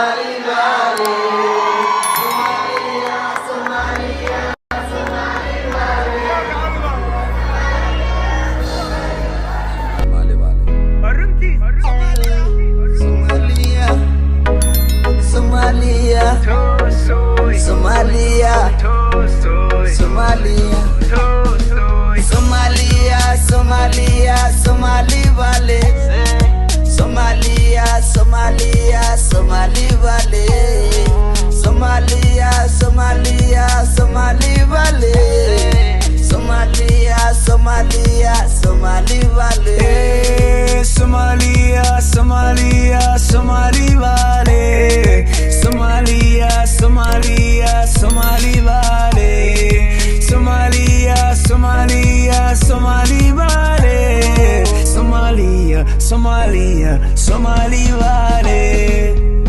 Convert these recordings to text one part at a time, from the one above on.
Somali vale.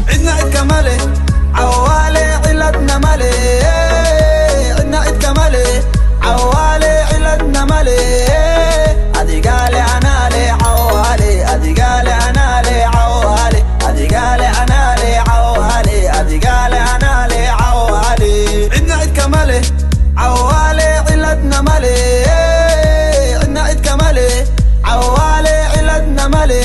عدنا عد كمالي عوالي علتنا مالي. عدنا عد كمالي عوالي علتنا مالي. أدي قالي أنا لي عوالي. أدي قالي أنا لي عوالي. أدي قالي أنا لي عوالي. أدي قالي أنا لي عوالي. عدنا عد كمالي عوالي علتنا مالي. عدنا عد كمالي عوالي علتنا مالي.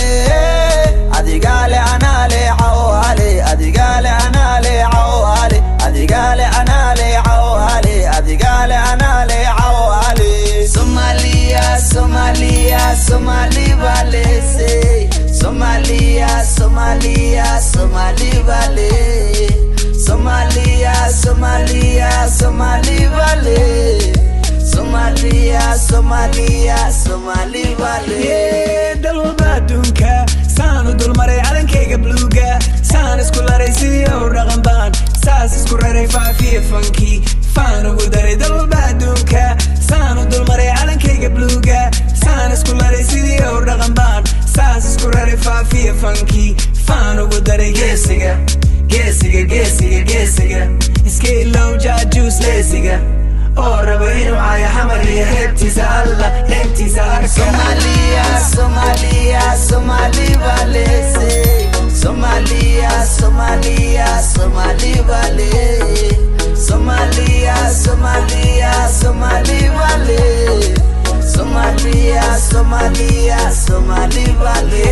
أدي قالي أنا لي عوالي. أدي قالي أنا لي عوالي. أدي قالي أنا لي عوالي. أدي قالي أنا لي عوالي. Somalia, Somalia, Somali vale. Somalia, Somalia, Somali vale. Somalia, Somalia, Somali vale. Somalia, Somalia, Somali vale. dalbadunka saan u dulmaray calankayga bluuga saan isku laray sidii u dhaqanbaan saas isku raray faafiya fanki faan ugu daray dalbadunka saan u dulmaray calankayga bluuga saan isku laray sidii u dhaqanbaan saas isku raray faafiya fanki faan ugu daray geesiga geesiga geesiga geesiga iska ilow jaajuus leesiga oo rabo inuu caayo xamar iyo heebtiisa alla heebtiisa arka. Somalia, Somalia, Somali vale. Somalia, Somalia, Somali vale. Somalia, Somalia, Somali vale. Somalia, Somalia, Somali vale.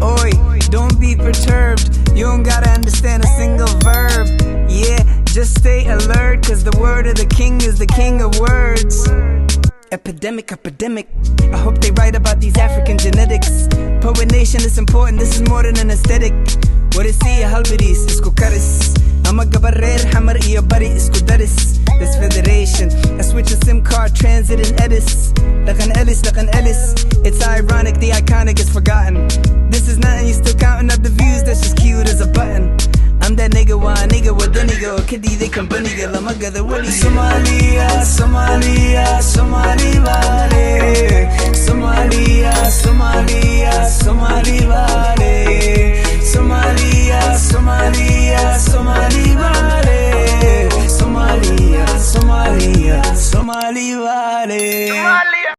Oi, don't be perturbed. You don't gotta understand a single verb. Yeah, just stay alert, cause the word of the king is the king of words. Epidemic, epidemic. I hope they write about these African genetics. Poet nation is important, this is more than an aesthetic. What is see halbidis, isku karis. I'm a gabarer, hammer iyo bari isku daris. This federation, I switch a SIM card, transit and edis. Like an Ellis. It's ironic, the iconic is forgotten. This is nothing, you still counting up the views, that's just cute as a button. I'm that nigga, why nigga with the nigga or kiddy they come bunny girl, I'm a gather willy. Somalia, Somalia, Somali vale. Somalia, Somalia, Somali vale. Somalia, Somalia, Somali vale. Somalia, Somalia, Somali vale.